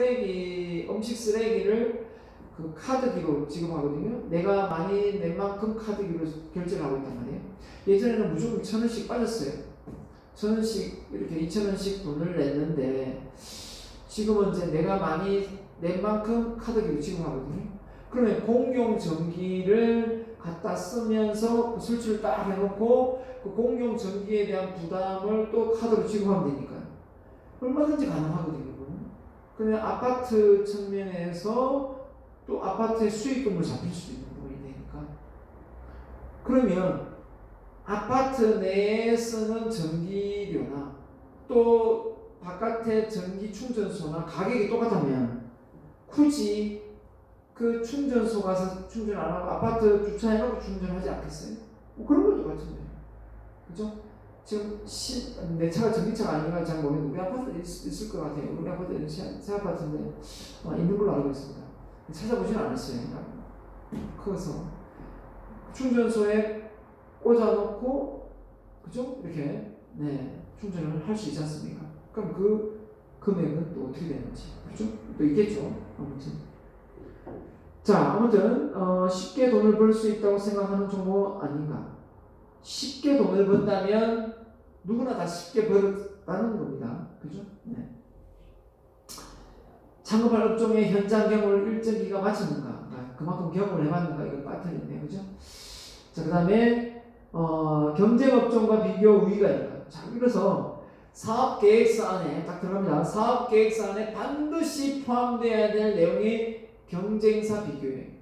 쓰레기, 음식 쓰레기를 그 카드기로 지급하거든요. 내가 많이 낸 만큼 카드기로 결제를 하고 있단 말이에요. 예전에는 무조건 1,000원씩 빠졌어요. 1,000원씩 이렇게 2,000원씩 돈을 냈는데 지금은 이제 내가 많이 낸 만큼 카드기로 지급하거든요. 그러면 공용 전기를 갖다 쓰면서 그 설치를 딱 해놓고 그 공용 전기에 대한 부담을 또 카드로 지급하면 되니까요. 얼마든지 가능하거든요. 그냥 아파트 측면에서 또 아파트의 수익금을 잡힐 수 있는 부분이 되니까. 그러면 아파트 내에 쓰는 전기료나 또 바깥의 전기 충전소나 가격이 똑같다면 굳이 그 충전소 가서 충전 안 하고 아파트 주차해놓고 충전하지 않겠어요? 뭐 그런 것도 같은데, 그죠? 지금 내 차가 전기차가 아닌가 잘 모르겠는데 우리 아파트에 있을 것 같아요. 우리 아파트는 새 아파트인데 있는 걸로 알고 있습니다. 찾아보지는 않았어요. 커서 충전소에 꽂아놓고, 그죠? 이렇게 충전을 할 수 있지 않습니까? 그럼 그 금액은 또 어떻게 되는지, 그죠? 또 있겠죠. 아무튼 쉽게 돈을 벌 수 있다고 생각하는 종목 아닌가? 쉽게 돈을 번다면 누구나 다 쉽게 벌었다는 겁니다. 그죠? 창업할 업종의 현장 경험을 일정 기간 마쳤는가? 그만큼 경험을 해봤는가? 이거 빠트리네. 그죠? 자, 그 다음에 경쟁 업종과 비교 우위가 있다. 자, 그래서 사업 계획서 안에 딱 들어갑니다. 사업 계획서 안에 반드시 포함되어야 될 내용이 경쟁사 비교예요.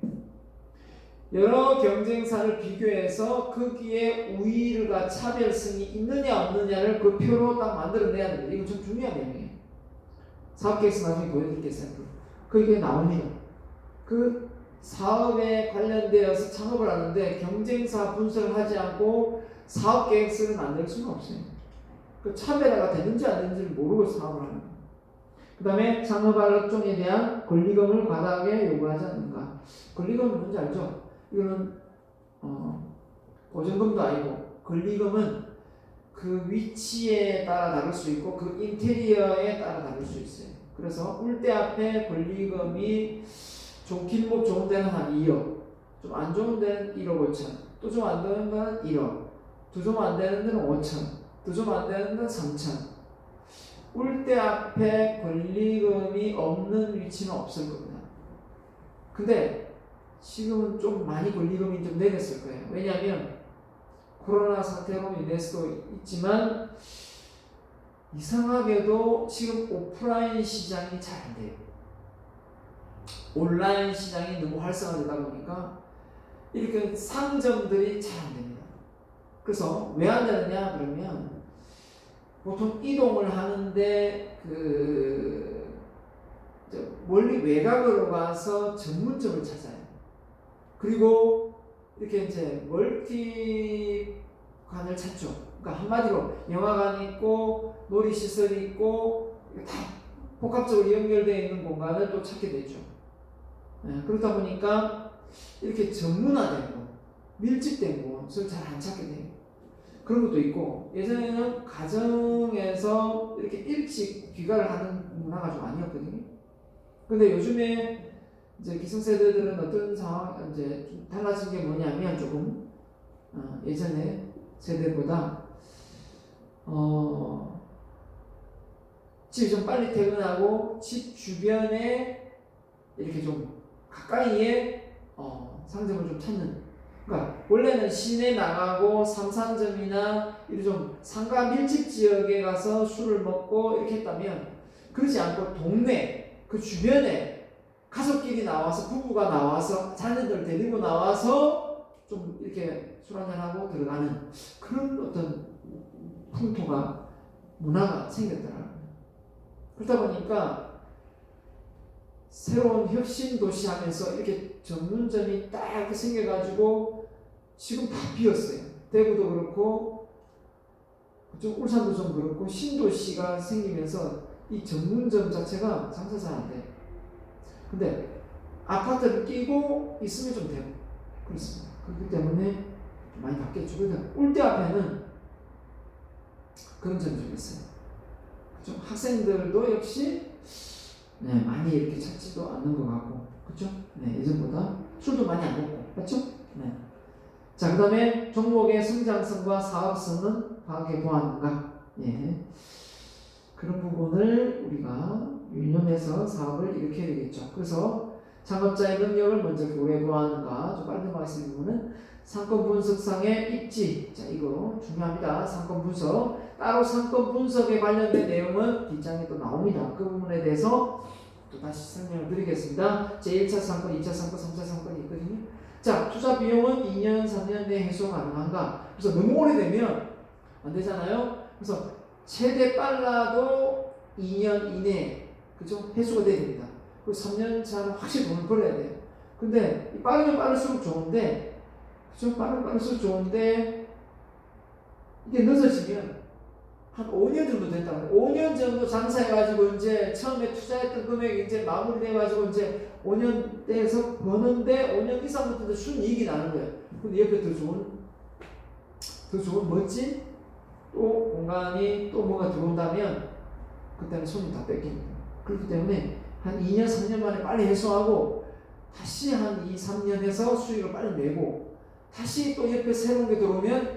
여러 경쟁사를 비교해서 거기에 우위가 차별성이 있느냐 없느냐를 그 표로 딱 만들어내야 됩니다. 이건 좀 중요한 내용이에요. 사업 계획서 나중에 보여드릴게요. 거기에 나옵니다. 그 사업에 관련되어서 창업을 하는데 경쟁사 분석을 하지 않고 사업 계획서를 만들 수는 없어요. 그 차별화가 되는지 안 되는지를 모르고 사업을 하는 거예요. 그 다음에 창업할 업종에 대한 권리금을 과다하게 요구하지 않는가. 권리금은 뭔지 알죠? 이거는 보증금도 아니고, 권리금은 그 위치에 따라 다를 수 있고 그 인테리어에 따라 다를 수 있어요. 그래서 울대 앞에 권리금이 좀 길목 좋은 데는 한 2억, 좀 안 좋은 데는 1억 5천, 또 좀 안 되는 데는 1억, 또 좀 안 되는 데는 5천, 또 좀 안 되는 데는 3천. 울대 앞에 권리금이 없는 위치는 없을 겁니다. 근데 지금은 좀 많이 권리금이 좀 내렸을 거예요. 왜냐하면 코로나 사태로 인해서도 있지만 이상하게도 지금 오프라인 시장이 잘 안 돼요. 온라인 시장이 너무 활성화되다 보니까 이렇게 상점들이 잘 안 됩니다. 그래서 왜 안 되느냐 그러면 보통 이동을 하는데 멀리 외곽으로 가서 전문점을 찾아요. 그리고 이렇게 이제 멀티관을 찾죠. 그러니까 한마디로 영화관이 있고 놀이시설이 있고 다 복합적으로 연결되어 있는 공간을 또 찾게 되죠. 그렇다 보니까 이렇게 전문화된 곳, 밀집된 곳을 잘 안 찾게 돼요. 그런 것도 있고, 예전에는 가정에서 이렇게 일찍 귀가를 하는 문화가 좀 아니었거든요. 근데 요즘에 이제 기성세대들은 어떤 상황, 이제 좀 달라진 게 뭐냐면 조금 예전에 세대보다 집이 좀 빨리 퇴근하고 집 주변에 이렇게 좀 가까이에 상점을 좀 찾는. 그러니까 원래는 시내 나가고 삼산점이나 이런 좀 상가 밀집 지역에 가서 술을 먹고 이렇게 했다면, 그러지 않고 동네 그 주변에 가족끼리 나와서, 부부가 나와서 자녀들 데리고 나와서 좀 이렇게 술 한잔하고 들어가는 그런 어떤 풍토가, 문화가 생겼더라고요. 그러다 보니까 새로운 혁신 도시 하면서 이렇게 전문점이 딱 이렇게 생겨가지고 지금 다 비었어요. 대구도 그렇고 좀 울산도 좀 그렇고 신도시가 생기면서 이 전문점 자체가 장사 잘 안 돼요. 근데 아파트를 끼고 있으면 좀 되고 그렇습니다. 그렇기 때문에 많이 바뀌었죠. 그러니까 울대 앞에는 그런 점이 좀 있어요. 그죠? 학생들도 역시 네, 많이 이렇게 찾지도 않는 것 같고, 그렇죠? 네, 예전보다 술도 많이 안 먹고, 맞죠? 네. 자, 그다음에 종목의 성장성과 사업성은 파악해 보았는가? 예. 그런 부분을 우리가 유념해서 사업을 일으켜야 되겠죠. 그래서 창업자의 능력을 먼저 고려해 보았는가? 좀 빨리 말씀드린 부분은 상권 분석상의 입지. 자, 이거 중요합니다. 상권 분석. 따로 상권 분석에 관련된 내용은 뒷장에 또 나옵니다. 그 부분에 대해서 또 다시 설명을 드리겠습니다. 제1차 상권, 2차 상권, 3차 상권이 있거든요. 자, 투자 비용은 2년, 3년 내에 해소 가능한가? 그래서 너무 오래되면 안 되잖아요. 그래서 최대 빨라도 2년 이내에, 그죠? 해소가 돼야 됩니다. 그리고 3년 차는 확실히 돈을 벌어야 돼요. 근데 빠르면 빠를수록 좋은데, 그죠? 빠르면 빠를수록 좋은데, 이게 늦어지면 한 5년 정도 됐다. 5년 정도 장사해가지고 이제 처음에 투자했던 금액이 이제 마무리돼가지고 이제 5년 돼서 버는데 5년 이상부터 순이익이 나는 거예요. 근데 옆에 더 좋은 멋진 또 공간이 또 뭐가 들어온다면 그때는 손이 다 뺏깁니다. 그렇기 때문에 한 2년, 3년 만에 빨리 해소하고 다시 한 2, 3년에서 수익을 빨리 내고 다시 또 옆에 새로운 게 들어오면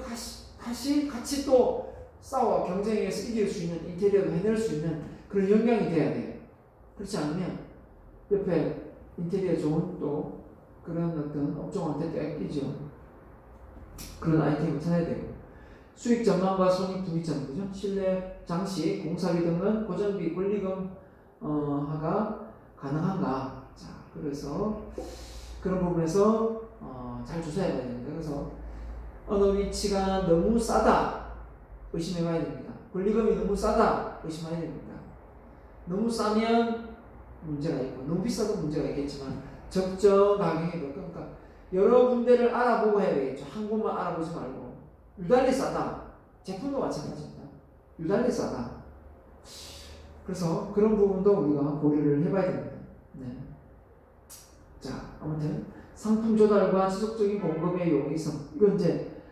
같이 또 싸워 경쟁에서 이길 수 있는 인테리어도 해낼 수 있는 그런 역량이 돼야 돼요. 그렇지 않으면 옆에 인테리어 좋은 또 그런 어떤 업종한테 뺏기죠. 그런 아이템을 찾아야 되고 수익 전망과 손익 분기점, 그죠? 실내 장식, 공사비 등은 고정비 권리금 하가 가능한가? 자, 그래서 그런 부분에서 잘 조사해봐야 됩니다. 그래서 어느 위치가 너무 싸다 의심해봐야 됩니다. 권리금이 너무 싸다 의심해야 됩니다. 너무 싸면 문제가 있고 너무 비싸도 문제가 있겠지만 적정가격이고 그러니까 여러 군데를 알아보고 해야 되겠죠. 한 곳만 알아보지 말고 유달리 싸다. 제품도 마찬가지입니다. 유달리 싸다. 그래서 그런 부분도 우리가 고려를 해봐야 됩니다. 네. 자, 아무튼 상품 조달과 지속적인 공급의 용이성. 이건 이제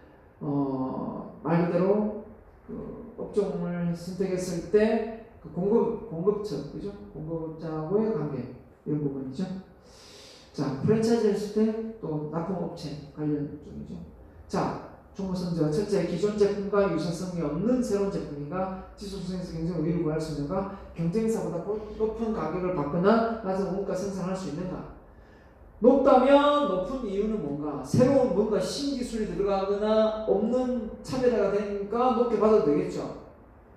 말 그대로 그 업종을 선택했을 때 그 공급처, 그죠? 공급자하고의 관계 이런 부분이죠. 자, 프랜차이즈 했을 때 또 납품업체 관련 쪽이죠. 자, 종목선정 첫째, 기존 제품과 유사성이 없는 새로운 제품인가, 지속성에서 경쟁 우위를 구할 수 있는가, 경쟁사보다 높은 가격을 받거나 낮은 원가 생산할 수 있는가. 높다면 높은 이유는 뭔가, 새로운 뭔가 신기술이 들어가거나 없는 차별화가 되니까 높게 받아도 되겠죠.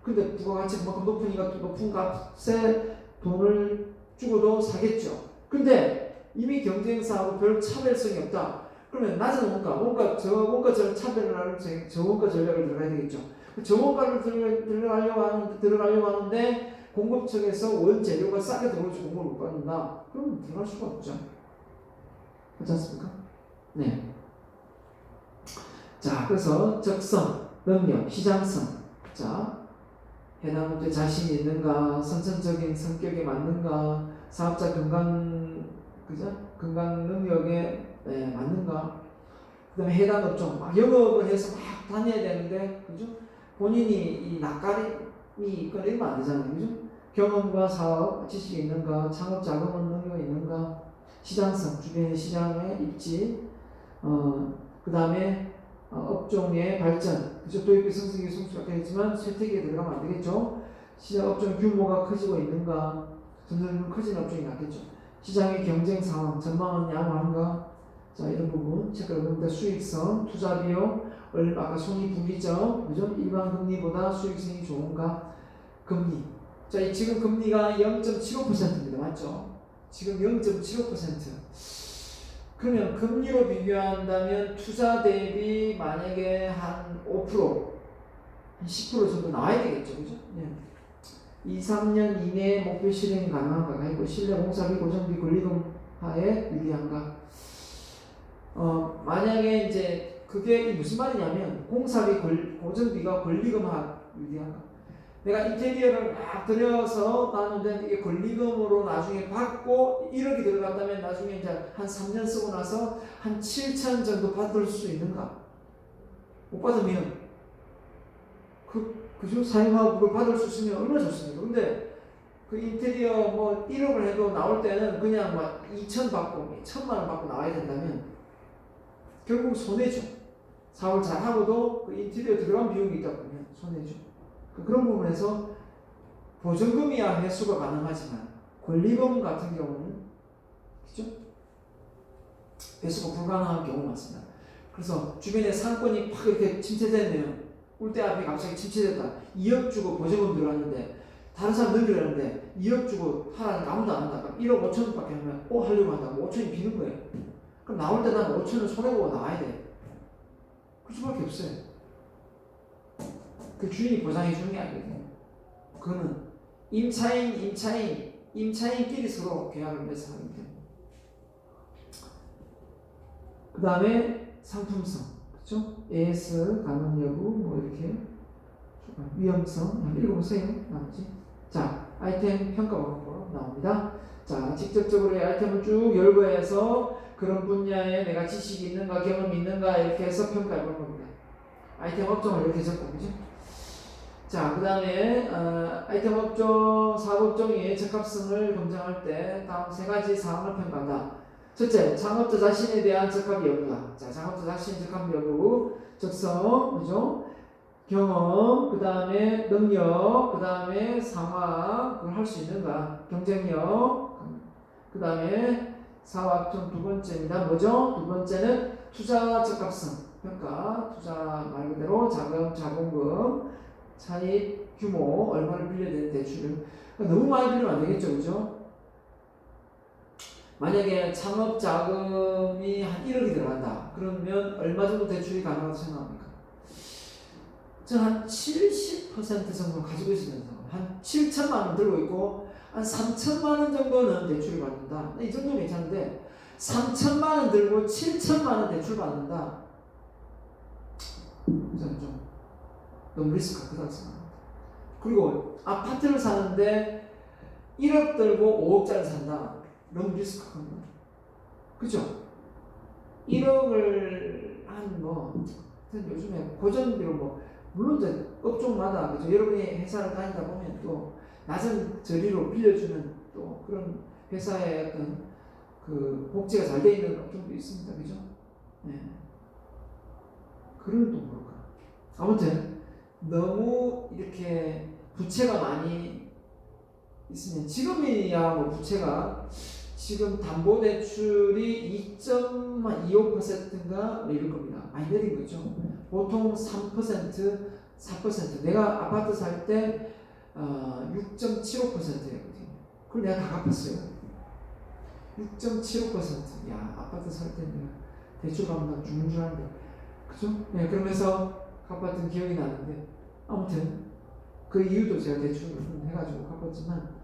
근데 부가가치가 그만큼 높으니까 또 높은 값에 돈을 주고도 사겠죠. 근데 이미 경쟁사하고 별 차별성이 없다. 그러면 낮은 원가, 저원가 차별화를, 저원가 전략을 들어가야 되겠죠. 저원가를 들어가려고 하는데 공급 측에서 원재료가 싸게 들어오지 공급을 못 받는다. 그럼 들어갈 수가 없죠. 그렇지 않습니까? 네. 자, 그래서 적성, 능력, 시장성. 자, 해당 업체 자신이 있는가, 선천적인 성격에 맞는가, 사업자 건강 능력에 맞는가. 그 다음에 해당 업종, 막 영업을 해서 막 다녀야 되는데, 그죠? 본인이 이 낯가림이 있거나 이러면 안 되잖아요. 그죠? 경험과 사업, 지식이 있는가, 창업 자금은 능력이 있는가, 시장성, 주변의 시장의 입지, 그 다음에 업종의 발전, 그죠? 도입비 성승이 성수가 되겠지만 쇠퇴기에 들어가면 안 되겠죠? 시장 업종 규모가 커지고 있는가, 점점 커지는 업종이 낫겠죠. 시장의 경쟁 상황, 전망은 양호한가? 자, 이런 부분 체크를 해봅니다. 수익성, 투자 비용, 아까 손익 분기점, 그죠? 일반 금리보다 수익성이 좋은가? 금리. 자, 지금 금리가 0.75%입니다. 맞죠? 지금 0.75%. 그러면 금리로 비교한다면 투자 대비 만약에 한 5%, 한 10% 정도 나와야 되겠죠. 그죠? 네. 2, 3년 이내에 목표 실행이 가능한가? 그리고 실내 공사비, 고정비, 권리금 하에 유리한가? 만약에 이제 그게 무슨 말이냐면 공사비, 고정비가 권리금 하 유리한가? 내가 인테리어를 막 들여서 놨는데 이게 권리금으로 나중에 받고 1억이 들어갔다면 나중에 이제 한 3년 쓰고 나서 한 7천 정도 받을 수 있는가? 못 받으면 그죠? 사용하고 그걸 받을 수 있으면 얼마나 좋습니까? 근데 그 인테리어 뭐 1억을 해도 나올 때는 그냥 막 2천 받고 1천만 원 받고 나와야 된다면 결국 손해죠. 사업을 잘하고도 그 인테리어 들어간 비용이 있다 보면 손해죠. 그런 부분에서 보증금이야 회수가 가능하지만 권리금 같은 경우는 그죠? 회수가 불가능한 경우가 많습니다. 그래서 주변에 상권이 팍 이렇게 침체되면 꿀대 앞에 갑자기 침체됐다. 2억 주고 보증금 들어갔는데 다른 사람 넘기려는데 2억 주고 하라니까 아무도 안 한다. 그럼 1억 5천밖에 하면 하려고 한다고 5천이 비는 거예요. 그럼 나올 때 난 5천을 손해보고 나와야 돼. 그 수밖에 없어요. 그 주인이 보장해 주는 게 아니거든요. 그거는 임차인끼리 서로 계약을 맺어서 하기 때문에. 그 다음에 상품성, 그렇죠? AS, 가능 여부, 뭐 이렇게 위험성, 읽어보세요. 나머지. 자, 아이템 평가 방법 나옵니다. 자, 직접적으로 이 아이템을 쭉 열거해서 그런 분야에 내가 지식이 있는가, 경험이 있는가 이렇게 해서 평가해 보는 겁니다. 아이템 업종을 이렇게 적고, 그죠? 자, 그 다음에 아이템 업종, 사업업종의 적합성을 검증할 때 다음 세 가지 사항을 평가한다. 첫째, 창업자 자신에 대한 적합 여부다. 자, 창업자 자신 적합 여부, 적성, 그죠? 경험, 그 다음에 능력, 그 다음에 상황, 그걸 할 수 있는가? 경쟁력, 그 다음에 사업업종 두 번째입니다. 뭐죠? 두 번째는 투자 적합성 평가. 투자 말 그대로 자금, 자본금, 차입 규모, 얼마를 빌려야 되는 대출을. 그러니까 너무 많이 빌리면 안 되겠죠, 그죠? 만약에 창업 자금이 한 1억이 들어간다. 그러면 얼마 정도 대출이 가능하다고 생각합니까? 저는 한 70% 정도 가지고 있으면서 한 7천만 원 들고 있고 한 3천만 원 정도는 대출을 받는다. 이 정도는 괜찮은데 3천만 원 들고 7천만 원 대출 받는다. 저는 좀 너무 리스크가 크다고 생각합니다. 그리고 아파트를 사는데 1억 들고 5억짜리 산다. 너무 리스크가 큽니다. 그죠? 1억을 한 요즘에 고전비로 물론 업종마다 그죠? 여러분이 회사를 다니다 보면 또 낮은 저리로 빌려주는 또 그런 회사의 어떤 그 복지가 잘 돼 있는 업종도 있습니다. 그죠? 네. 그런 또 모를까. 아무튼 너무 이렇게 부채가 많이 있으면 지금이야 부채가 지금 담보대출이 2.25%인가 이럴 겁니다. 많이 내린 거죠. 보통 3%, 4%. 내가 아파트 살 때 6.75%였거든요. 그걸 내가 다 갚았어요. 6.75%. 야, 아파트 살 때 내가 대출 갚는다 죽는 줄 알았는데, 그죠? 네, 그러면서 갚았던 기억이 나는데, 아무튼 그 이유도 제가 대출을 해가지고 갚았지만.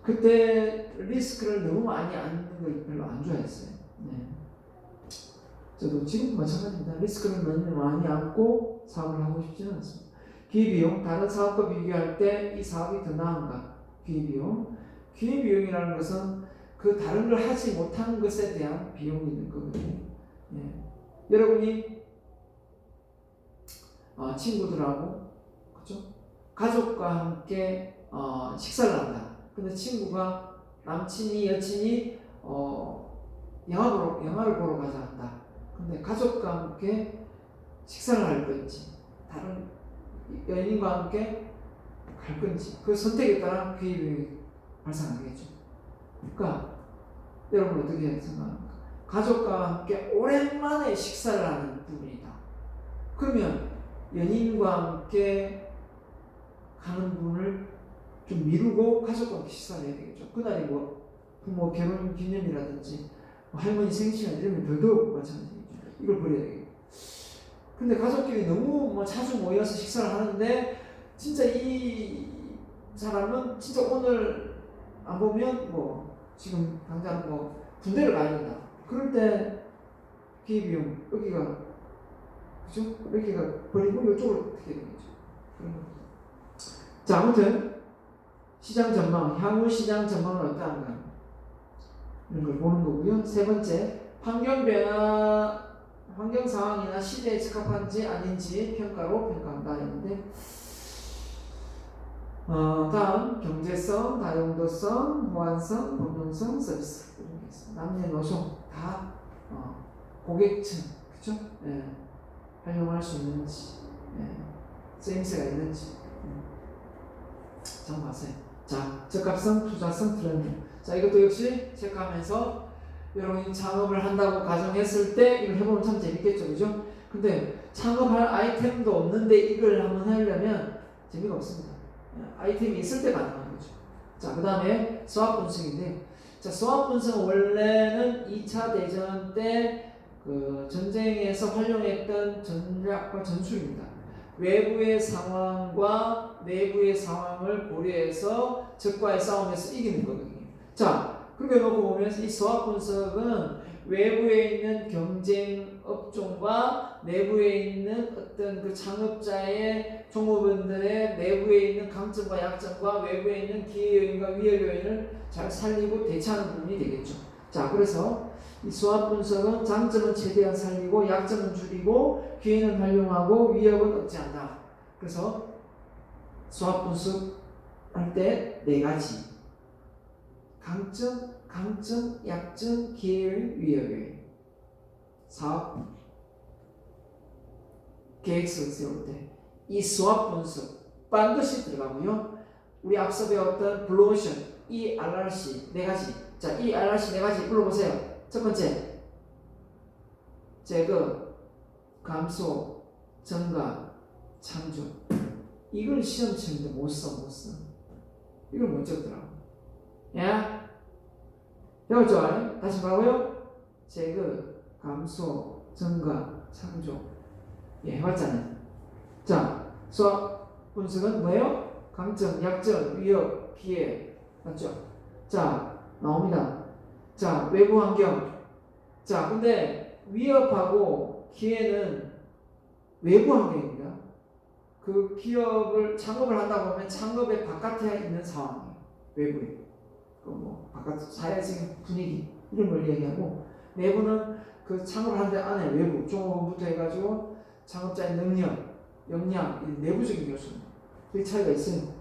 그때 리스크를 너무 많이 안는 걸 별로 안 좋아했어요. 네. 저도 지금도 마찬가지입니다. 리스크를 너무 많이 안고 사업을 하고 싶지는 않습니다. 기회비용, 다른 사업과 비교할 때 이 사업이 더 나은가? 기회비용. 기회비용이라는 것은 그 다른 걸 하지 못하는 것에 대한 비용이 있는 거거든요. 네. 여러분이 친구들하고 그렇죠? 가족과 함께 식사를 한다. 근데 친구가 남친이 여친이 영화를 보러 가자 한다. 근데 가족과 함께 식사를 할 건지 다른 연인과 함께 갈 건지 그 선택에 따라 기회비용이 발생하겠죠. 그러니까 여러분 어떻게 생각합니까? 가족과 함께 오랜만에 식사를 하는 부분이다. 그러면 연인과 함께 가는 분을 좀 미루고 가족과 함께 식사를 해야 되겠죠. 그날이 부모 결혼 기념이라든지 할머니 생신이나 이러면 더더욱 마찬가지겠죠. 이걸 버려야 되겠고. 근데 가족끼리 너무 자주 모여서 식사를 하는데 진짜 이 사람은 진짜 오늘 안 보면 지금 당장 군대를 가야 된다. 그럴 때 기회비용 여기가 그죠? 여기가 버리고 이쪽으로 어떻게 되겠죠. 그런 거. 자, 아무튼 시장 전망, 향후 시장 전망은 어떠한가 이런 걸 보는 거고요. 세 번째, 환경 변화, 환경 상황이나 시대에 적합한지 아닌지 평가로 평가한다 했는데 다음 경제성, 다용도성, 호환성, 공동성, 서비스 이런 게 있어요. 남녀노소 다 고객층 그죠? 예, 활용할 수 있는지 쓰임새가 있는지 참고하세요. 자, 적합성, 투자성, 트렌드. 자, 이것도 역시 체크하면서 여러분이 창업을 한다고 가정했을 때 이걸 해보면 참 재밌겠죠, 그죠? 근데 창업할 아이템도 없는데 이걸 한번 하려면 재미가 없습니다. 아이템이 있을 때 가능한 거죠. 자, 그 다음에 수학 분석인데, 자, 수학 분석은 원래는 2차 대전 때 그 전쟁에서 활용했던 전략과 전술입니다. 외부의 상황과 내부의 상황을 고려해서 적과의 싸움에서 이기는 거거든요. 자, 그렇게 놓고 보면 이 수학 분석은 외부에 있는 경쟁 업종과 내부에 있는 어떤 그 창업자의 종업원들의 내부에 있는 강점과 약점과 외부에 있는 기회 요인과 위협 요인을 잘 살리고 대처하는 부분이 되겠죠. 자, 그래서 이 수학 분석은 장점은 최대한 살리고 약점은 줄이고 기회는 활용하고 위협은 억제한다. 그래서 수학 분석할 때 4가지 강점, 약점, 기회의 위협의 사업 계획서를 세울 때 이 수학 분석 반드시 들어가고요. 우리 앞서 배웠던 블루오션 ERRC 4가지. 자, ERRC 4가지 불러보세요. 첫 번째, 제거, 감소, 증가, 창조. 이걸 시험 치는데 못 써. 이걸 못 적더라고. 야, 배웠죠? 다시 뭐라고요? 제거, 감소, 증가, 창조. 예, 해봤잖아요. 자, 수학 분석은 뭐예요? 강점, 약점, 위협, 기회. 맞죠? 자, 나옵니다. 자, 외부 환경. 자, 근데 위협하고 기회는 외부 환경입니다. 그 기업을 창업을 한다고 하면 창업의 바깥에 있는 상황이에요. 외부에. 뭐 바깥 사회적인 분위기 이런 걸 얘기하고, 내부는 그 창업을 하는데 안에 외부 종업원부터 해가지고 창업자의 능력, 역량, 내부적인 요소입니다. 그 차이가 있어요.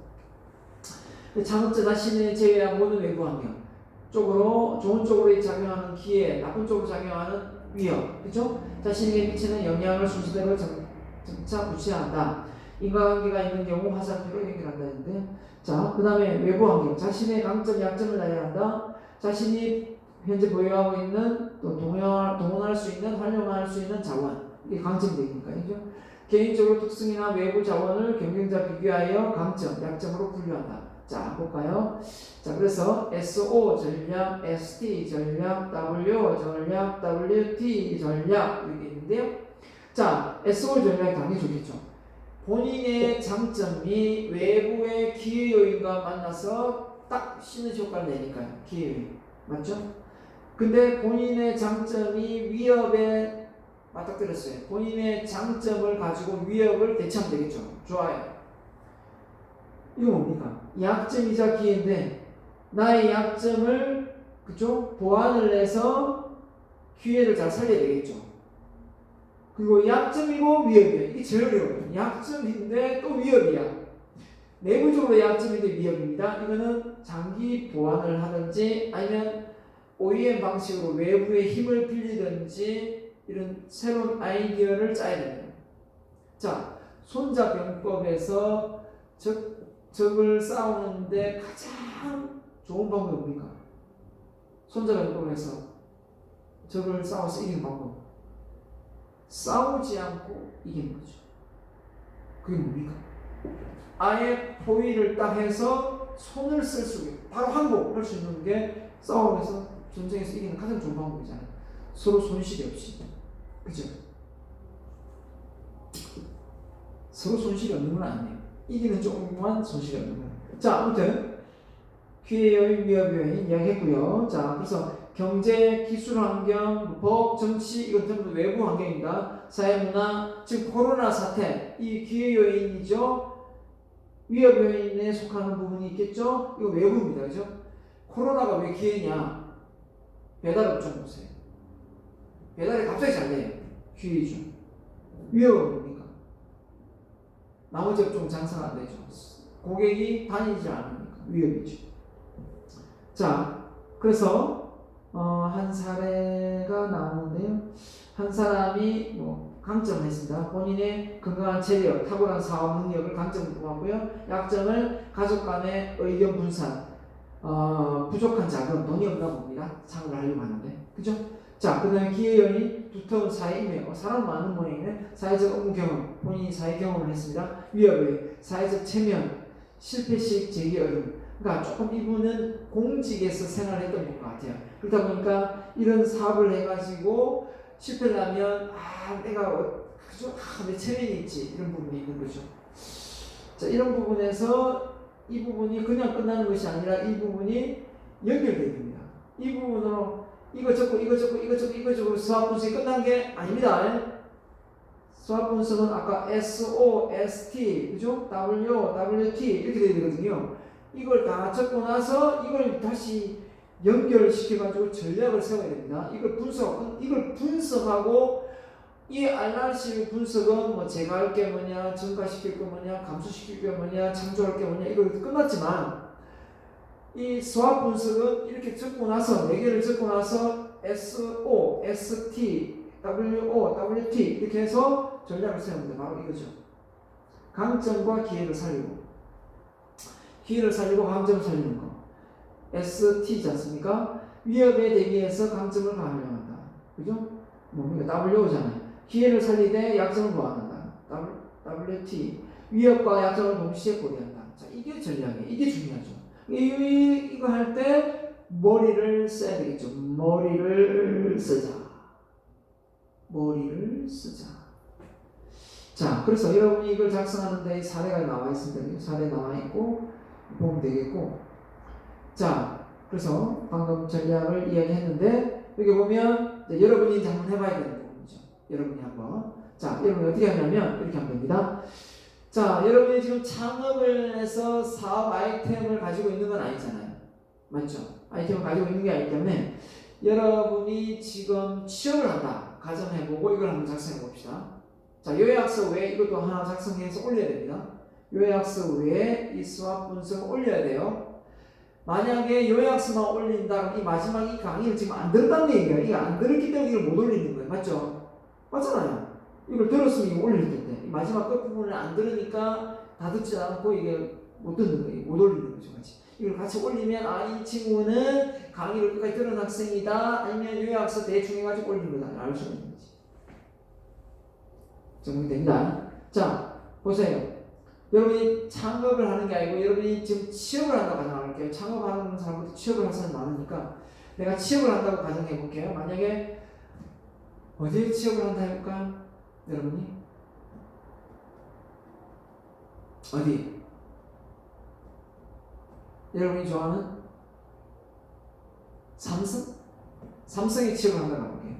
창업자 자신을 제외한 모든 외부 환경 쪽으로, 좋은 쪽으로 작용하는 기회, 나쁜 쪽으로 작용하는 위협, 그렇죠? 자신에게 미치는 영향을 순서대로 점차 무시한다. 인과관계가 있는 경우 화살표로 연결한다 했는데, 자, 그 다음에 외부 환경, 자신의 강점, 약점을 나열한다. 자신이 현재 보유하고 있는 또 동원할 수 있는, 활용할 수 있는 자원, 이게 강점이 되니까, 그죠? 개인적으로 특성이나 외부 자원을 경쟁자 비교하여 강점, 약점으로 분류한다. 자, 볼까요? 자, 그래서 SO 전략, ST 전략, W 전략, WT 전략 이렇게 있는데요. 자, SO 전략이 당연히 좋겠죠. 본인의 장점이 외부의 기회 요인과 만나서 딱 시너지 효과를 내니까요. 기회 요인. 맞죠? 근데 본인의 장점이 위협에 맞닥뜨렸어요. 본인의 장점을 가지고 위협을 대처하면 되겠죠. 좋아요. 이거 뭡니까? 약점이자 기회인데 나의 약점을 그죠? 보완을 해서 기회를 잘 살려야 되겠죠. 그리고 약점이고 위협이에요. 이게 제일 어려워요. 약점인데 또 위협이야. 내부적으로 약점인데 위협입니다. 이거는 장기 보완을 하든지 아니면 OEM 방식으로 외부의 힘을 빌리든지 이런 새로운 아이디어를 짜야 됩니다. 자, 손자병법에서 적을 싸우는데 가장 좋은 방법이 뭡니까? 손자병법에서 적을 싸워서 이기는 방법. 싸우지 않고 이기는 거죠. 그게 뭡니까? 아예 포위를 딱 해서 손을 쓸 수 있는, 바로 항복할 수 있는 게 싸움에서, 전쟁에서 이기는 가장 좋은 방법이잖아요. 서로 손실이 없이. 그죠? 서로 손실이 없는 건 아니에요. 이기는 쪽만 손실이 없는 거예요. 자, 아무튼 기회 요인, 위협 요인 이야기했고요. 자, 그래서 경제, 기술 환경, 법, 정치 이건 전부 외부 환경입니다. 사회 문화, 지금 코로나 사태 이 기회 요인이죠. 위협 요인에 속하는 부분이 있겠죠. 이거 외부입니다, 그죠? 코로나가 왜 기회냐? 배달 업종 보세요. 배달이 갑자기 잘 돼요. 기회죠. 위협은 뭡니까? 나머지 업종 장사가 안 되죠. 고객이 다니지 않으니까 위협이죠. 자, 그래서 한 사례가 나오는데요. 한 사람이 강점을 했습니다. 본인의 건강한 체력, 탁월한 사업 능력을 강점으로 보았고요. 약점을 가족 간의 의견 분산, 부족한 자금, 돈이 없나 봅니다. 창업을 하려고 하는데, 그죠? 자, 그 다음에 기회연이 두터운 사회, 사람 많은 모양이네. 사회적 업무 경험, 본인이 사회 경험을 했습니다. 위협의 사회적 체면, 실패 시 재기 어려움. 그러니까 조금 이분은 공직에서 생활했던 것 같아요. 그러다 보니까 이런 사업을 해가지고 실패를 하면 내 체면이 있지, 이런 부분이 있는 거죠. 자, 이런 부분에서 이 부분이 그냥 끝나는 것이 아니라 이 부분이 연결되어 있습니다. 이 부분으로 이거 수학 분석이 끝난 게 아닙니다. 수학 분석은 아까 SO, ST, 그죠? W, WT 이렇게 되어 되거든요. 이걸 다 적고 나서 이걸 다시 연결시켜가지고 전략을 세워야 됩니다. 이걸 분석하고 이 RRC 분석은 제가 할 게 뭐냐, 증가시킬 게 뭐냐, 감소시킬 게 뭐냐, 창조할 게 뭐냐, 이거 끝났지만 이 수학 분석은 이렇게 적고 나서 4개를 적고 나서 SO, ST, WO, WT 이렇게 해서 전략을 세웁니다. 바로 이거죠. 강점과 기회를 살리고 강점을 살리는 거. ST지 않습니까? 위협에 대비해서 강점을 가하려고 한다. 그죠? 뭡니까? WO잖아요. 기회를 살리되 약점을 보완한다. WT. 위협과 약점을 동시에 고려한다. 자, 이게 전략이에요. 이게 중요하죠. 이거 할 때 머리를 써야 되겠죠. 머리를 쓰자. 자, 그래서 여러분이 이걸 작성하는데 사례가 나와 있습니다. 사례 나와 있고 보면 되겠고. 자, 그래서 방금 전략을 이야기했는데 여기 보면 여러분이 이제 한번 해봐야 되는 부분이죠. 여러분이 한번. 자, 여러분이 어떻게 하냐면 이렇게 하면 됩니다. 자, 여러분이 지금 창업을 해서 사업 아이템을 가지고 있는 건 아니잖아요. 맞죠? 아이템을 가지고 있는 게 아니기 때문에 여러분이 지금 취업을 한다. 가정해보고 이걸 한번 작성해 봅시다. 자, 요약서 외에 이것도 하나 작성해서 올려야 됩니다. 요약서 외에 이 수학 분석을 올려야 돼요. 만약에 요약서만 올린다 그럼 이 마지막 이 강의를 지금 안 들었다는 얘기예요. 이거 안 들었기 때문에 이걸 못 올리는 거예요. 맞죠? 맞잖아요. 이걸 들었으면 이거 올릴 텐데 이 마지막 끝부분을 안 들으니까 다 듣지 않고 이게 못 듣는 거예요. 못 올리는 거죠. 같이. 이걸 같이 올리면 이 친구는 강의를 끝까지 들은 학생이다. 아니면 요약서 대충 해가지고 올린 거다. 알 수 있는 거지. 정리됩니다. 자, 보세요. 여러분이 창업을 하는 게 아니고 여러분이 지금 취업을 한다고 가정할게요. 창업하는 사람부터 취업을 할 사람이 많으니까 내가 취업을 한다고 가정해 볼게요. 만약에 어디에 취업을 한다 해볼까요? 여러분이 어디? 여러분이 좋아하는 삼성? 삼성에 취업을 한다고 해볼게요.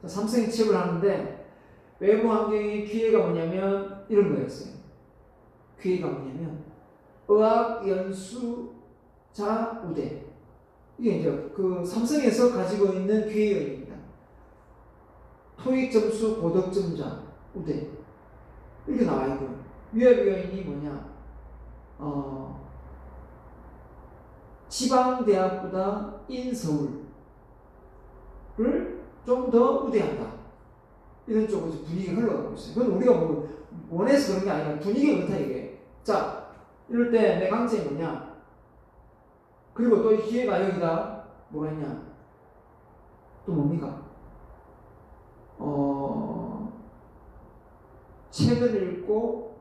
삼성에 취업을 하는데 외부 환경의 기회가 뭐냐면 이런 거였어요. 기회가 뭐냐면 의학연수자 우대. 이게 이제 그 삼성에서 가지고 있는 기회입니다. 토익 점수 고득점자 우대. 이렇게 나와 있고 위협 요인이 뭐냐? 지방대학보다 인서울을 좀 더 우대한다. 이런 쪽으로 분위기가 흘러가고 있어요. 그건 우리가 원해서 그런 게 아니라 분위기가 그렇다 이게. 자, 이럴 때 내 강점이 뭐냐? 그리고 또 기회가 여기다 뭐가 있냐? 또 뭡니까? 책을 읽고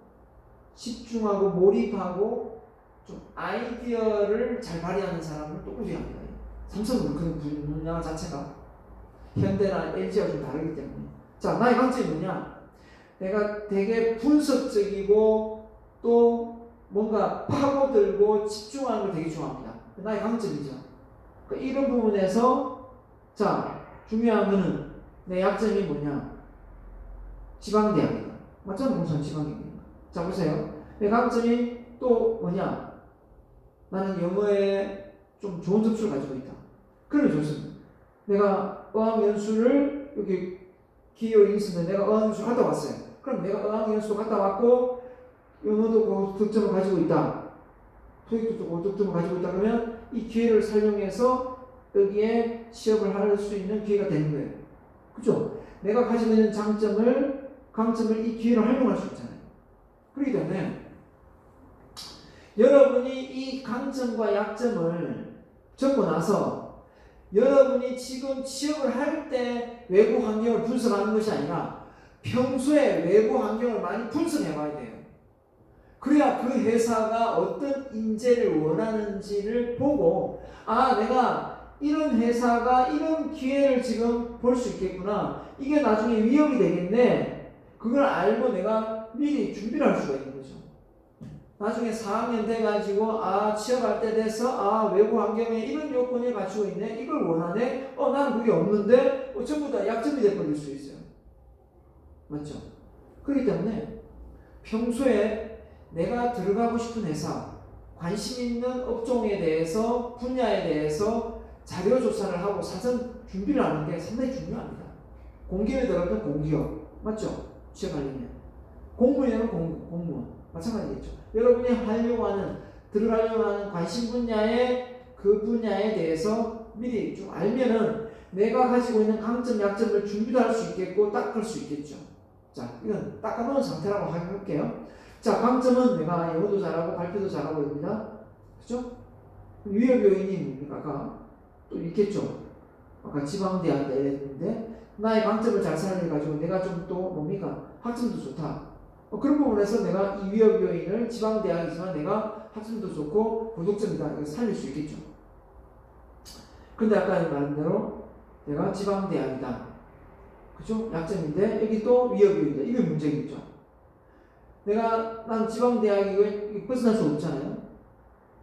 집중하고 몰입하고 좀 아이디어를 잘 발휘하는 사람을 또 우대합니다. 삼성은 그런 분야 자체가 현대나 LG와 좀 다르기 때문에. 자, 나의 강점이 뭐냐? 내가 되게 분석적이고 또 뭔가 파고들고 집중하는 걸 되게 좋아합니다. 나의 강점이죠. 그러니까 이런 부분에서 자, 중요한 거는 내 약점이 뭐냐? 지방대학이다. 맞잖아, 공산 지방대학이니까. 자, 보세요. 내 강점이 또 뭐냐? 나는 영어에 좀 좋은 점수를 가지고 있다. 그러면 좋습니다. 내가 어학연수를 여기 기호 인수인데 내가 어학연수 갔다 왔어요. 그럼 내가 어학연수 갔다 왔고 영어도 그 득점을 가지고 있다. 토익도 5등급을 가지고 있다 그러면 이 기회를 살용해서 여기에 취업을 할 수 있는 기회가 되는 거예요. 그죠? 내가 가지고 있는 강점을 이 기회로 활용할 수 있잖아요. 그렇기 때문에 여러분이 이 강점과 약점을 적고 나서 여러분이 지금 취업을 할 때 외부 환경을 분석하는 것이 아니라 평소에 외부 환경을 많이 분석해 봐야 돼요. 그래야 그 회사가 어떤 인재를 원하는지를 보고 내가 이런 회사가 이런 기회를 지금 볼 수 있겠구나. 이게 나중에 위협이 되겠네. 그걸 알고 내가 미리 준비를 할 수가 있는 거죠. 나중에 4학년 돼가지고 취업할 때 돼서 외부 환경에 이런 요건을 갖추고 있네. 이걸 원하네. 나는 그게 없는데 전부 다 약점이 돼버릴 수 있어요. 맞죠? 그렇기 때문에 평소에 내가 들어가고 싶은 회사, 관심 있는 업종에 대해서, 분야에 대해서 자료 조사를 하고 사전 준비를 하는 게 상당히 중요합니다. 공기업에 들어가면 공기업, 맞죠? 취업하려면. 공무원이면 공무원, 마찬가지겠죠. 여러분이 들어가려고 하는 관심 분야에 그 분야에 대해서 미리 좀 알면은 내가 가지고 있는 강점, 약점을 준비도 할 수 있겠고 닦을 수 있겠죠. 자, 이건 닦아놓은 상태라고 할게요. 자, 강점은 내가 영어도 잘하고 발표도 잘하고 입니다. 그죠? 위협 요인이 뭡니까? 아까 또 있겠죠. 아까 지방대학이다 이랬는데 나의 강점을 잘 살려가지고 내가 좀 또 뭡니까? 학점도 좋다. 그런 부분에서 내가 이 위협 요인을 지방대학이지만 내가 학점도 좋고 고득점이다. 이걸 살릴 수 있겠죠. 근데 아까 말한 대로 내가 지방대학이다. 그죠? 약점인데 여기 또 위협 요인이다. 이게 문제겠죠. 난 지방대학이 벗어날 수 없잖아요.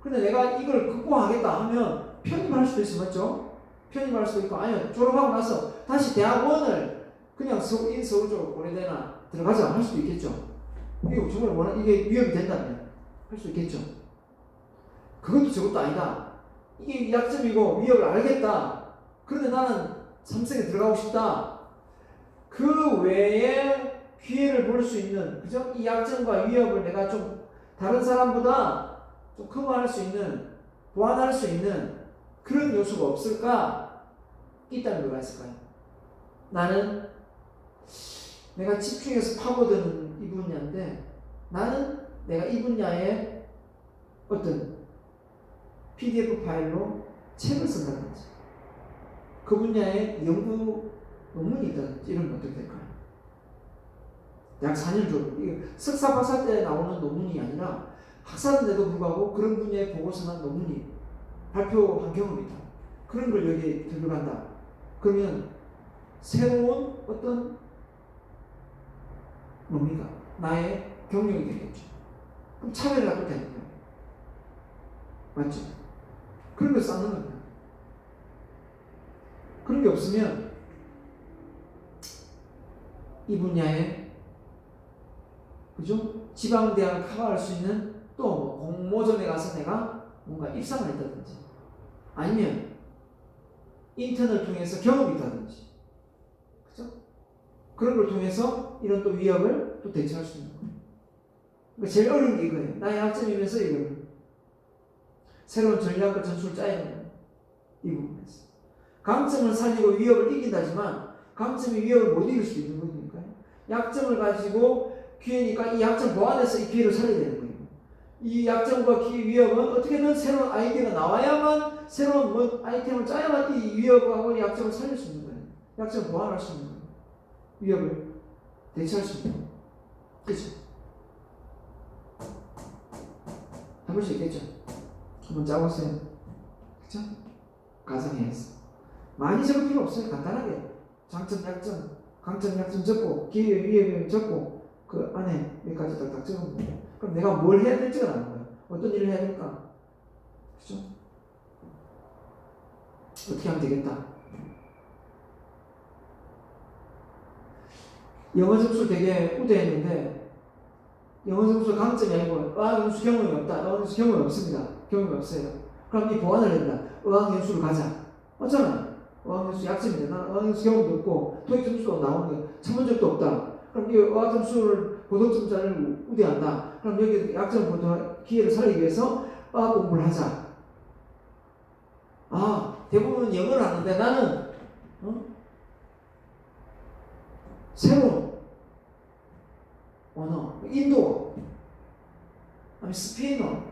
근데 내가 이걸 극복하겠다 하면 편입할 수도 있어, 맞죠? 편입할 수도 있고, 아니면 졸업하고 나서 다시 대학원을 그냥 서울 쪽으로 고려대나 들어가자 할 수도 있겠죠. 이게 정말 이게 위협이 된다면 할 수 있겠죠. 그것도 저것도 아니다. 이게 약점이고 위협을 알겠다. 그런데 나는 삼성에 들어가고 싶다. 그 외에 기회를 볼 수 있는, 그죠? 이 약점과 위협을 내가 좀 다른 사람보다 좀 커버할 수 있는, 보완할 수 있는 그런 요소가 없을까? 있다면 뭐가 있을까요? 나는 내가 집중해서 파고드는 이 분야인데 나는 내가 이 분야에 어떤 PDF 파일로 책을 쓴다든지 그 분야에 연구 논문이 있다든지 이런 건 어떻게 될까요? 약 4년 졸업. 이게 석사 박사 때 나오는 논문이 아니라 학사인데도 불구하고 그런 분야에 보고서만 논문이 발표한 경험이 있다. 그런 걸 여기에 들어간다. 그러면 새로운 어떤 뭡니까? 나의 경력이 되겠죠. 그럼 차별을 하도 되는 거예요. 맞죠? 그런 걸 쌓는 겁니다. 그런 게 없으면 이 분야에 그죠? 지방대학을 커버할 수 있는 또 공모전에 가서 내가 뭔가 입상을 했다든지 아니면 인턴을 통해서 경험이 있다든지 그죠? 그런 걸 통해서 이런 또 위협을 또 대처할 수 있는 거예요. 그러니까 제일 어려운 게 이거예요. 나의 학점이면서 이거예요. 새로운 전략과 전술을 짜야 되는 거예요. 이 부분에서. 강점을 살리고 위협을 이긴다지만 강점이 위협을 못 이길 수 있는 거니까요. 약점을 가지고 기회니까 이 약점 보완해서 이 기회를 살려야 되는 거예요. 이 약점과 위협은 어떻게든 새로운 아이디어가 나와야만 새로운 아이템을 짜야만 이 위협하고 약점을 살릴 수 있는 거예요. 약점을 보완할 수 있는 거예요. 위협을 대처할 수 있는 거예요. 그렇죠? 해볼 수 있겠죠? 한번 짜보세요. 그렇죠? 가정에서 많이 적을 필요 없어요. 간단하게 장점, 약점, 강점, 약점 적고 기회, 위협 적고 그 안에 몇 가지 딱딱 적으면 돼요. 그럼 내가 뭘 해야 될지가 나는 거예요. 어떤 일을 해야 될까? 그렇죠? 어떻게 하면 되겠다. 영어 점수 되게 우대했는데 영어 점수 강점이 아니고 어학연수 경험이 없다. 어학연수 경험이 없습니다. 경험이 없어요. 그럼 이 보완을 한다. 어학연수를 가자. 맞잖아요. 어학연수 약점인데 난 어학연수 경험도 없고 토익 점수도 나오는 게 쳐본 적도 없다. 그럼 이 어학 점수를 고득점자를 우대한다. 그럼 여기 약점 기회를 살리기 위해서 어학 공부를 하자. 대부분 영어를 하는데 나는 새로운 언어, 인도어, 아니 스페인어,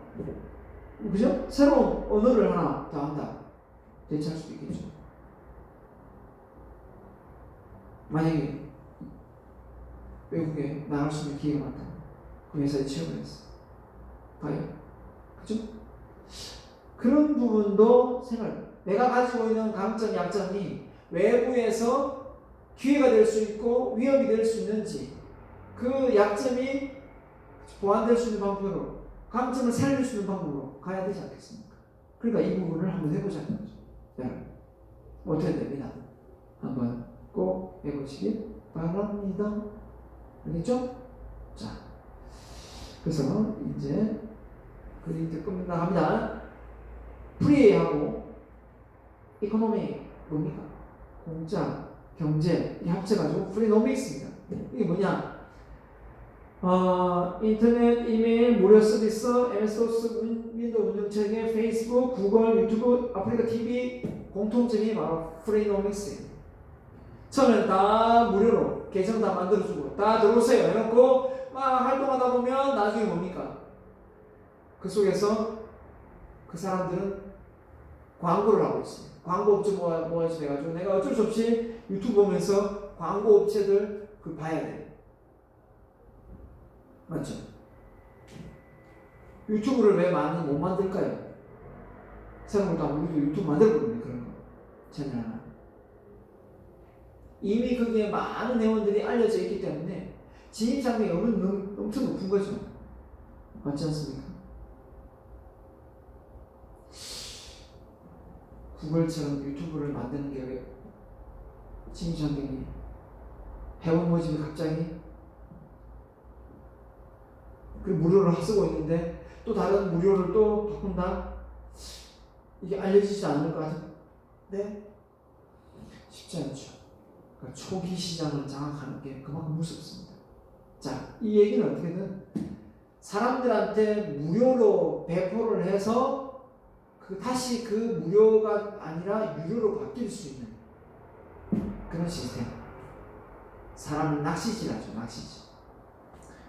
그죠? 새로운 언어를 하나 더 한다. 대체할 수도 있겠죠. 만약에 외국에 나갈 수 있는 기회가 많다. 그 회사에 취업을 했어. 봐요. 그죠? 그런 부분도 내가 가지고 있는 강점, 약점이 외부에서 기회가 될 수 있고 위협이 될 수 있는지, 그 약점이 보완될 수 있는 방법으로, 강점을 살릴 수 있는 방법으로 가야 되지 않겠습니까? 그러니까 이 부분을 한번 해보자는 거죠. 여러분, 어떻게 됩니다. 한번 꼭 해보시길 바랍니다. 알겠죠? 자, 그래서 이제 그림도 끝나갑니다. 프리하고 이코노미 뭡니까? 공짜, 경제 이 합쳐가지고 프리노믹스입니다. 이게 뭐냐? 인터넷, 이메일, 무료 서비스, MS-DOS, 윈도우 운영체계, 페이스북, 구글, 유튜브, 아프리카 TV 공통점이 바로 프리노믹스예요. 처음에는 다 무료로 계정 다 만들어주고 다 들어오세요 해놓고 막 활동하다 보면 나중에 뭡니까? 그 속에서 그 사람들은 광고를 하고 있어요. 광고 업체 모아서 해가지고 내가 어쩔 수 없이 유튜브 보면서 광고 업체들 그 봐야 돼요. 맞죠? 유튜브를 왜 많이 못 만들까요? 생각보다 우리도 유튜브 만들거든요. 그런 거 채널 하나. 이미 거기에 많은 회원들이 알려져 있기 때문에 진입장벽이 엄청 높은 거죠. 맞지 않습니까? 구글처럼 유튜브를 만드는 게 진입장벽이 회원 모집이 갑자기 그 무료를 쓰고 있는데 또 다른 무료를 또 바꾼다? 이게 알려지지 않을 것 같은데 쉽지 않죠. 그러니까 초기 시장을 장악하는 게 그만큼 무섭습니다. 자, 이 얘기는 어떻게든 사람들한테 무료로 배포를 해서 다시 그 무료가 아니라 유료로 바뀔 수 있는 그런 시스템. 사람을 낚시질하죠. 낚시질.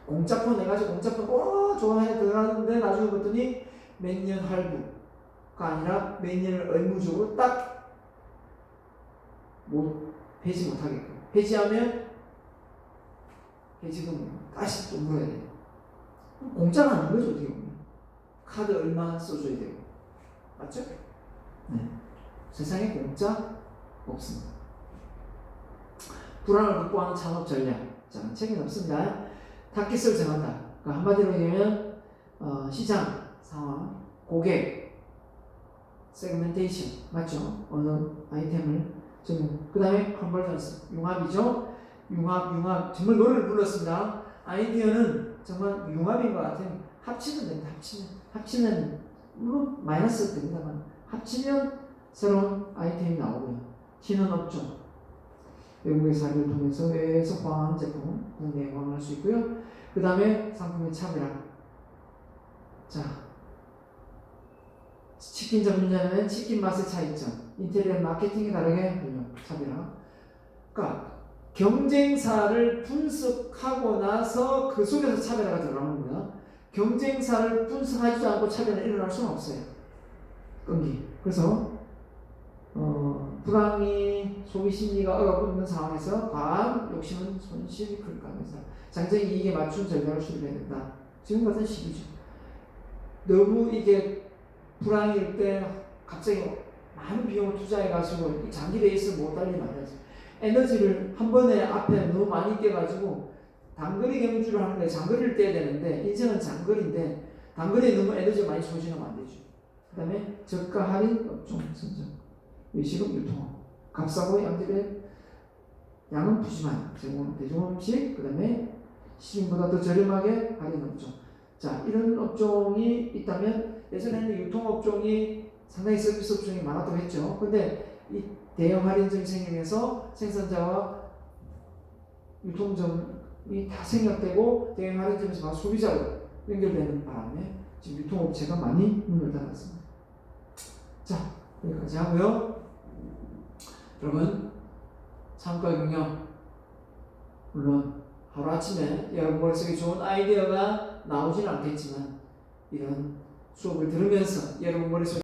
공짜폰 해가지고 공짜폰 좋아해 들어가는데 나중에 봤더니 몇 년 할부가 아니라 몇 년을 의무적으로 딱 해지 못하게끔. 해지하면 해지금 다시 또 물어야 돼요. 공짜가 아닌 거죠. 어떻게 보면. 카드 얼마 써줘야 되고. 맞죠? 네. 세상에 공짜 없습니다. 불안을 극복하는 창업 전략. 자, 책이 없습니다. 타깃을 정한다. 그러니까 한마디로 얘기하면 시장 상황, 고객, 세그멘테이션 맞죠? 어느 아이템을 그 다음에 컨버전스, 융합이죠. 융합 정말 노래를 불렀습니다. 아이디어는 정말 융합인 것 같아요. 합치면 됩니다. 합치면 물론 마이너스 됩니다만 합치면 새로운 아이템이 나오고요. 튀는 업종, 외국의 사례를 통해서 해외에서 호황하는 제품 국내에 호황할 수 있고요. 그 다음에 상품의 차별화. 자, 치킨 전문점은 치킨 맛의 차이점, 인테리어 마케팅이 다르게 차별화. 그러니까 경쟁사를 분석하고 나서 그 속에서 차별화가 들어가는 겁니다. 경쟁사를 분석하지 않고 차별화가 일어날 수는 없어요. 끈기. 그래서 불황이 소비 심리가 얼어붙는 있는 상황에서 과한 욕심은 손실이 클 가능성이 장점이 이익에 맞춘 전략을 수립해야 된다. 지금 같은 시기죠. 너무 이게 불황일 때 갑자기 많은 비용을 투자해가지고 장기 베이스 못 달리면 안 되죠. 에너지를 한 번에 앞에 너무 많이 떼가지고 단거리 경주를 하는 데 장거리를 떼야 되는데 인생은 장거리인데 단거리에 너무 에너지를 많이 소진하면 안 되죠. 그 다음에 저가 할인 업종 선정, 외식업 유통업, 값싸고 양질의 양은 푸짐한 대중음식, 그 다음에 시중보다 더 저렴하게 할인 업종. 자, 이런 업종이 있다면 예전에는 유통업종이 상당히 서비스 업종이 많았다고 했죠. 근데 이 대형 할인점이 생기면서 생산자와 유통점이 다 생략되고 대형 할인점에서 소비자로 연결되는 바람에 지금 유통업체가 많이 문을 닫았습니다. 자, 여기까지 하고요. 여러분, 창과 경영 물론 하루아침에 여러분 머릿속에 좋은 아이디어가 나오지는 않겠지만 이런 수업을 들으면서 여러분 머릿속에